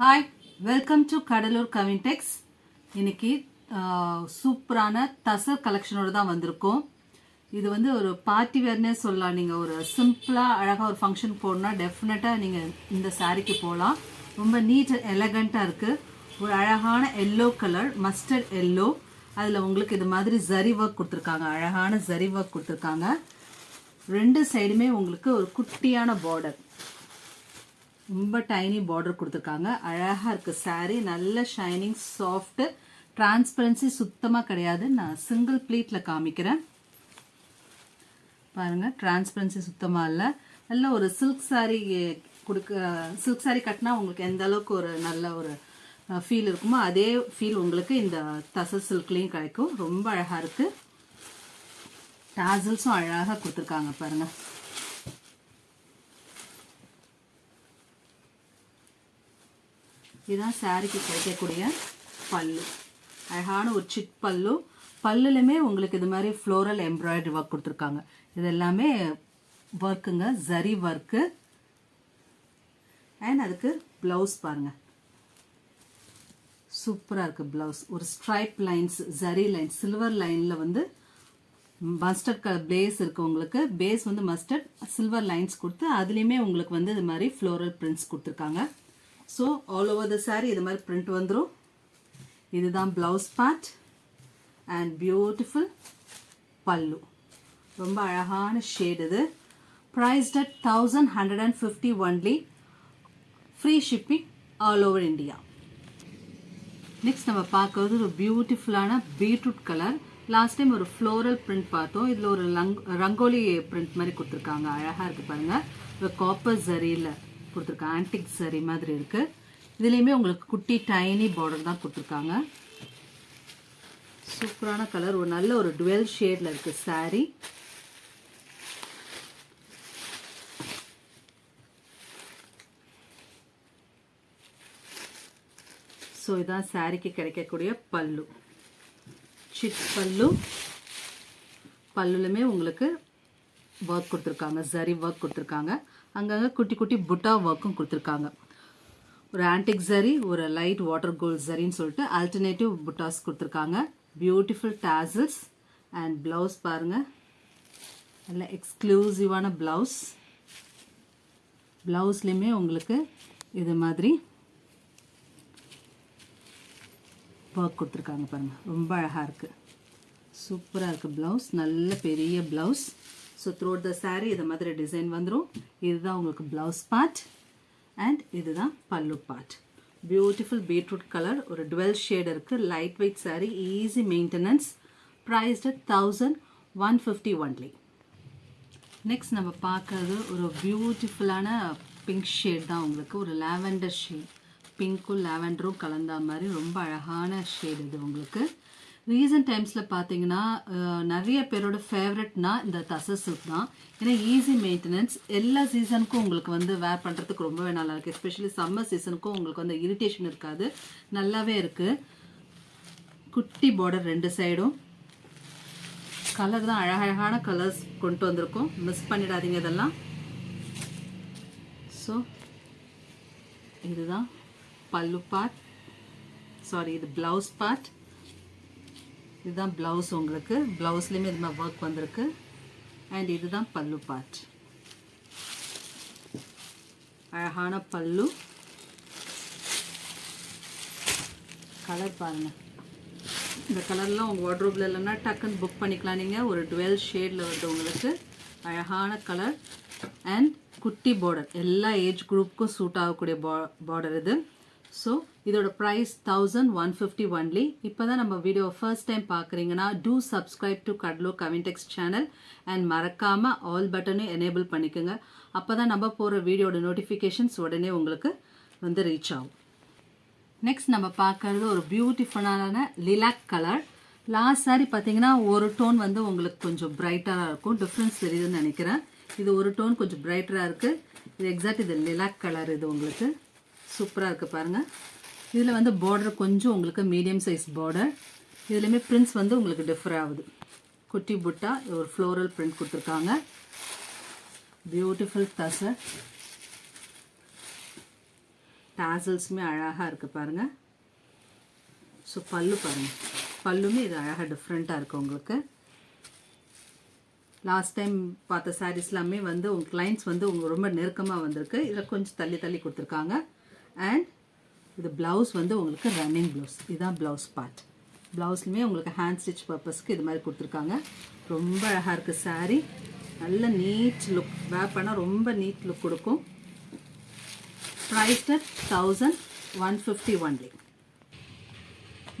Hi, welcome to Cuddalore Kavintex. இன்னைக்கு சூப்பரான தசர் கலெக்ஷனோடு தான் வந்திருக்கோம். இது வந்து ஒரு பார்ட்டி வேர்னே சொல்லலாம். நீங்கள் ஒரு சிம்பிளாக அழகாக ஒரு ஃபங்க்ஷன் போடணுன்னா டெஃபினட்டாக நீங்கள் இந்த சாரீக்கு போகலாம். ரொம்ப நீட் எலகண்ட்டாக இருக்குது. ஒரு அழகான எல்லோ கலர், மஸ்டர்ட் எல்லோ. அதில் உங்களுக்கு இது மாதிரி ஜரி ஒர்க் கொடுத்துருக்காங்க. அழகான ஜரி ஒர்க் கொடுத்துருக்காங்க. ரெண்டு சைடுமே உங்களுக்கு ஒரு குட்டியான பார்டர், ரொம்ப டைனி பார்டர் கொடுத்துருக்காங்க. அழகாக இருக்குது சாரீ. நல்ல ஷைனிங், சாஃப்ட், டிரான்ஸ்பரன்சி சுத்தமாக கிடையாது. நான் சிங்கிள் ப்ளீட்டில் காமிக்கிறேன் பாருங்கள். டிரான்ஸ்பரன்சி சுத்தமாக இல்லை. நல்ல ஒரு சில்க் சாரீ சில்க் சாரீ கட்டினா உங்களுக்கு எந்த அளவுக்கு ஒரு நல்ல ஒரு ஃபீல் இருக்குமோ அதே ஃபீல் உங்களுக்கு இந்த தசர் சில்க்லேயும் கிடைக்கும். ரொம்ப அழகாக இருக்குது. டாசல்ஸும் அழகாக கொடுத்துருக்காங்க பாருங்கள். இதுதான் சாரிக்கு கிடைக்கக்கூடிய பல்லு. அழகான ஒரு சிட் பல்லு. பல்லுலையுமே உங்களுக்கு இது மாதிரி ஃப்ளோரல் எம்ப்ராய்டரி ஒர்க் கொடுத்துருக்காங்க. இது எல்லாமே ஒர்க்குங்க, ஜரி ஒர்க்கு. அண்ட் அதுக்கு ப்ளவுஸ் பாருங்கள், சூப்பராக இருக்குது ப்ளவுஸ். ஒரு stripe lines, zari lines, silver லைனில் வந்து மஸ்டர்ட் கலர் பேஸ் இருக்குது உங்களுக்கு. பேஸ் வந்து மஸ்டர்ட், சில்வர் லைன்ஸ் கொடுத்து அதுலேயுமே உங்களுக்கு வந்து இது மாதிரி ஃப்ளோரல் பிரிண்ட்ஸ் கொடுத்துருக்காங்க. So all over the sari இது மாதிரி பிரிண்ட் வந்துடும். இதுதான் ப்ளவுஸ் பார்ட் அண்ட் பியூட்டிஃபுல் பல்லு. ரொம்ப அழகான ஷேட் இது. Prized at 1150 only. Free shipping all over India. Next நம்ம பார்க்கறது ஒரு பியூட்டிஃபுல்லான பீட்ரூட் கலர். லாஸ்ட் டைம் ஒரு ஃப்ளோரல் பிரிண்ட் பார்த்தோம். இதில் ஒரு ரங்கோலி பிரிண்ட் மாதிரி கொடுத்துருக்காங்க. அழகாக இருக்குது பாருங்கள். ஒரு காப்பர் ஜரியில் கொடுத்துருக்காங்க. ஆன்டிக் சரி மாதிரி இருக்கு. இதுலேயுமே உங்களுக்கு குட்டி டைனி பார்டர் தான் கொடுத்துருக்காங்க. சூப்பரான கலர். ஒரு நல்ல ஒரு டுவெல் ஷேட்ல இருக்கு சாரி. ஸோ இதான் சாரிக்கு கிடைக்கக்கூடிய பல்லு, சிட் பல்லு. பல்லுலுமே உங்களுக்கு ஒர்க் கொடுத்துருக்காங்க, ஜரி ஒர்க் கொடுத்துருக்காங்க. அங்கங்கே குட்டி குட்டி புட்டா ஒர்க்கும் கொடுத்துருக்காங்க. ஒரு ஆன்டிக் ஜரி, ஒரு லைட் வாட்டர் கோல்ட் ஜரின்னு சொல்லிட்டு ஆல்டர்னேட்டிவ் புட்டாஸ் கொடுத்துருக்காங்க. பியூட்டிஃபுல் டாசல்ஸ் அண்ட் ப்ளவுஸ் பாருங்கள். நல்ல எக்ஸ்க்ளூசிவான ப்ளவுஸ். ப்ளவுஸ்லேயுமே உங்களுக்கு இது மாதிரி ஒர்க் கொடுத்துருக்காங்க பாருங்கள். ரொம்ப அழகாக இருக்குது, சூப்பராக இருக்குது ப்ளவுஸ். நல்ல பெரிய ப்ளவுஸ். ஸோ த்ரூட் த சாரீ இது மாதிரி டிசைன் வந்துடும். இதுதான் உங்களுக்கு ப்ளவுஸ் பார்ட் அண்ட் இதுதான் பல்லு பார்ட். Beautiful beetroot colour. ஒரு டுவெல் ஷேட் இருக்குது. Light weight sari, easy maintenance. Prized 1150 only. Next நம்ம பார்க்கறது ஒரு பியூட்டிஃபுல்லான பிங்க் ஷேட் தான் உங்களுக்கு. ஒரு லாவெண்டர் ஷேட், பிங்க்கும் லாவெண்டரும் கலந்தா மாதிரி ரொம்ப அழகான ஷேட் இது உங்களுக்கு. ரீசன்ட் டைம்ஸில் பார்த்தீங்கன்னா நிறைய பேரோட ஃபேவரட்னா இந்த தசர் சில்க் தான். ஏன்னா ஈஸி மெயின்டெனன்ஸ். எல்லா சீசனுக்கும் உங்களுக்கு வந்து வேர் பண்ணுறதுக்கு ரொம்பவே நல்லா இருக்குது. எஸ்பெஷலி சம்மர் சீசனுக்கும் உங்களுக்கு வந்து இரிட்டேஷன் இருக்காது. நல்லாவே இருக்குது. குட்டி பார்டர் ரெண்டு சைடும். கலர் தான் அழகழகான கலர்ஸ் கொண்டு வந்திருக்கோம். மிஸ் பண்ணிடாதீங்க இதெல்லாம். ஸோ இதுதான் பல்லு பார்ட், சாரி இது ப்ளவுஸ் பார்ட். இதுதான் ப்ளவுஸ் உங்களுக்கு. ப்ளவுஸ்லேயுமே இது மாதிரி ஒர்க் வந்திருக்கு. அண்ட் இதுதான் பல்லு பார்ட். அழகான பல்லு. கலர் பாருங்கள். இந்த கலர்லாம் உங்கள் வார்ட்ரோப்பில் இல்லைன்னா டக்குன்னு புக் பண்ணிக்கலாம் நீங்கள். ஒரு டுவெல் ஷேடில் வருது உங்களுக்கு. அழகான கலர் அண்ட் குட்டி பார்டர். எல்லா ஏஜ் குரூப்புக்கும் சூட் ஆகக்கூடிய பார்டர் இது. ஸோ இதோட ப்ரைஸ் 1150 ஒன்லி. இப்போ தான் நம்ம வீடியோ ஃபர்ஸ்ட் டைம் பார்க்குறீங்கன்னா do subscribe to Cuddalore Kavintex channel and மறக்காமல் ஆல் பட்டனையும் எனேபிள் பண்ணிக்கோங்க. அப்போ தான் நம்ம போகிற வீடியோட நோட்டிஃபிகேஷன்ஸ் உடனே உங்களுக்கு வந்து ரீச் ஆகும். நெக்ஸ்ட் நம்ம பார்க்குறது ஒரு பியூட்டிஃபுல்லான லிலாக் கலர். லாஸ்ட் சாரி பார்த்தீங்கன்னா ஒரு டோன் வந்து உங்களுக்கு கொஞ்சம் பிரைட்டாக இருக்கும். டிஃப்ரென்ஸ் தெரியுதுன்னு நினைக்கிறேன். இது ஒரு டோன் கொஞ்சம் பிரைட்டராக இருக்குது. இது எக்ஸாக்ட் இது லிலாக் கலர். இது உங்களுக்கு சூப்பராக இருக்குது பாருங்கள். இதில் வந்து பார்டர் கொஞ்சம் உங்களுக்கு மீடியம் சைஸ் பார்டர். இதுலேயுமே பிரிண்ட்ஸ் வந்து உங்களுக்கு டிஃபர் ஆகுது. குட்டி புட்டா ஒரு ஃப்ளோரல் பிரிண்ட் கொடுத்துருக்காங்க. பியூட்டிஃபுல் தசர். டாசல்ஸுமே அழகாக இருக்குது பாருங்கள். ஸோ பல்லு பாருங்கள், பல்லுமே இது அழகாக டிஃப்ரெண்ட்டாக இருக்குது உங்களுக்கு. லாஸ்ட் டைம் பார்த்த சாரீஸ் எல்லாமே வந்து உங்கள் கிளைண்ட்ஸ் வந்து உங்களுக்கு ரொம்ப நெருக்கமாக வந்திருக்கு. இதில் கொஞ்சம் தள்ளி தள்ளி கொடுத்துருக்காங்க. அண்ட் இது ப்ளவுஸ் வந்து உங்களுக்கு ரன்னிங் ப்ளவுஸ். இதுதான் ப்ளவுஸ் பார்ட். ப்ளவுஸ்லையுமே உங்களுக்கு ஹேண்ட் ஸ்டிச் பர்பஸ்க்கு இது மாதிரி கொடுத்துருக்காங்க. ரொம்ப அழகாக இருக்குது சாரீ. நல்ல நீட் லுக், வேர் பண்ணால் ரொம்ப நீட் லுக் கொடுக்கும். Price 1150 only.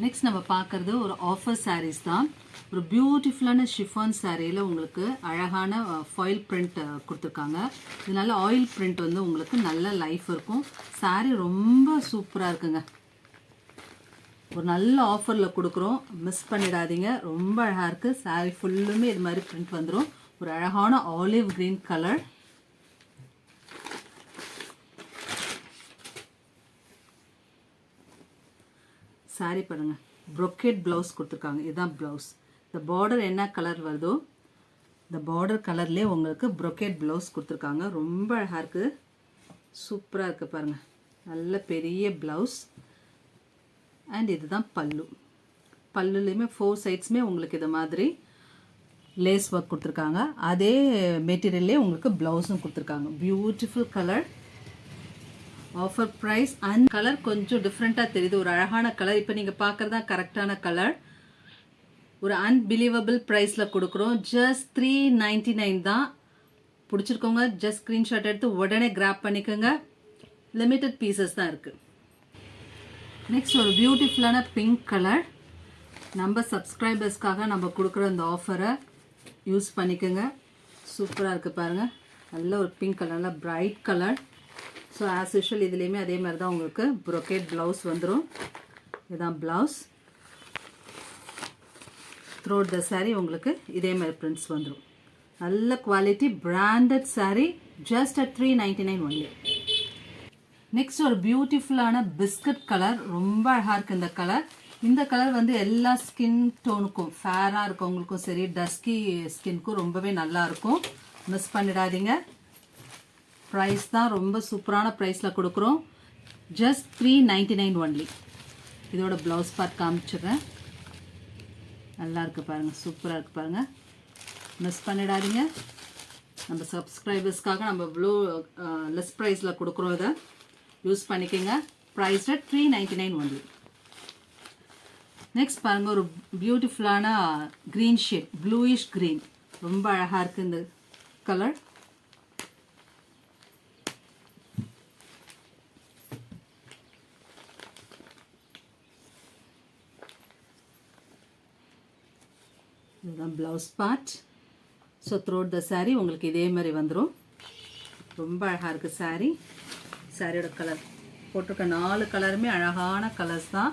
நெக்ஸ்ட் நம்ம பார்க்குறது ஒரு ஆஃபர் சாரீஸ் தான். ஒரு பியூட்டிஃபுல்லான ஷிஃபான் சாரியில் உங்களுக்கு அழகான ஃபாயில் பிரிண்ட் கொடுத்துருக்காங்க. இதனால ஆயில் பிரிண்ட் வந்து உங்களுக்கு நல்ல லைஃப் இருக்கும். சாரீ ரொம்ப சூப்பராக இருக்குங்க. ஒரு நல்ல ஆஃபரில் கொடுக்குறோம், மிஸ் பண்ணிடாதீங்க. ரொம்ப அழகாக இருக்குது. சாரீ ஃபுல்லுமே இது மாதிரி பிரிண்ட் வந்துடும். ஒரு அழகான ஆலிவ் கிரீன் கலர். சாரீ பாருங்க, ப்ரொக்கேட் ப்ளவுஸ் கொடுத்துருக்காங்க. இதுதான் ப்ளவுஸ். இந்த பார்டர் என்ன கலர் வருதோ இந்த பார்டர் கலர்லேயே உங்களுக்கு ப்ரொக்கேட் ப்ளவுஸ் கொடுத்துருக்காங்க. ரொம்ப அழகாக இருக்குது, சூப்பராக இருக்குது பாருங்கள். நல்ல பெரிய ப்ளவுஸ். அண்ட் இதுதான் பல்லு. பல்லுலேயுமே 4 சைட்ஸுமே உங்களுக்கு இது மாதிரி லேஸ் ஒர்க் கொடுத்துருக்காங்க. அதே மெட்டீரியல்லே உங்களுக்கு ப்ளவுஸும் கொடுத்துருக்காங்க. Beautiful colour. Offer price. And colour கொஞ்சம் டிஃப்ரெண்ட்டாக தெரியுது, ஒரு அழகான கலர். இப்போ நீங்கள் பார்க்குறது தான் கரெக்டான கலர். ஒரு அன்பிலீவபிள் ப்ரைஸில் கொடுக்குறோம். ஜஸ்ட் 399 தான். பிடிச்சிருக்கோங்க ஜஸ்ட் ஸ்க்ரீன்ஷாட் எடுத்து உடனே கிராப் பண்ணிக்கோங்க. லிமிட்டட் பீசஸ் தான் இருக்குது. நெக்ஸ்ட் ஒரு பியூட்டிஃபுல்லான பிங்க் கலர். நம்ம சப்ஸ்கிரைபர்ஸ்க்காக நம்ம கொடுக்குற இந்த ஆஃபரை யூஸ் பண்ணிக்கோங்க. சூப்பராக இருக்குது பாருங்கள். நல்ல ஒரு பிங்க் கலர், நல்ல bright colour. So as usual இதுலேயுமே அதே மாதிரி தான் உங்களுக்கு ப்ரொக்கேட் ப்ளவுஸ் வந்துடும். இதுதான் ப்ளவுஸ். த்ரோட் த சாரீ உங்களுக்கு இதே மாதிரி பிரிண்ட்ஸ் வந்துடும். நல்ல quality branded sari. Just at 399 only. Next ஒரு பியூட்டிஃபுல்லான பிஸ்கட் கலர். ரொம்ப அழகாக இருக்குது இந்த கலர். இந்த கலர் வந்து எல்லா ஸ்கின் டோனுக்கும், ஃபேராக இருக்கவங்களுக்கும் சரி, டஸ்கி ஸ்கின்க்கும் ரொம்பவே நல்லாயிருக்கும். மிஸ் பண்ணிடாதீங்க. ப்ரைஸ் தான் ரொம்ப சூப்பரான ப்ரைஸில் கொடுக்குறோம். Just 399 only. இதோட ப்ளவுஸ் பார்ட் காமிச்சிடுறேன். நல்லா இருக்குது பாருங்கள், சூப்பராக இருக்குது பாருங்கள். மிஸ் பண்ணிடாதீங்க. நம்ம சப்ஸ்கிரைபர்ஸ்க்காக நம்ம இவ்வளோ லெஸ் ப்ரைஸில் கொடுக்குறோம். இதை யூஸ் பண்ணிக்கோங்க. Price 399 only. நெக்ஸ்ட் பாருங்கள், ஒரு பியூட்டிஃபுல்லான க்ரீன் ஷேட், ப்ளூயிஷ் க்ரீன். ரொம்ப அழகாக இருக்குது இந்த கலர். இதுதான் ப்ளவுஸ் பார்ட். ஸோ த்ரோட் த சாரீ உங்களுக்கு இதே மாதிரி வந்துடும். ரொம்ப அழகாக இருக்குது சாரீ. சாரியோட கலர் போட்டிருக்க 4 கலருமே அழகான கலர்ஸ் தான்.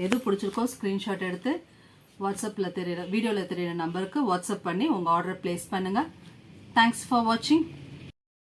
எது பிடிச்சிருக்கோ ஸ்க்ரீன்ஷாட் எடுத்து வாட்ஸ்அப்பில் தெரியுற வீடியோவில் தெரியுற நம்பருக்கு வாட்ஸ்அப் பண்ணி உங்கள் ஆர்டரை ப்ளேஸ் பண்ணுங்கள். தேங்க்ஸ் ஃபார் வாட்சிங்.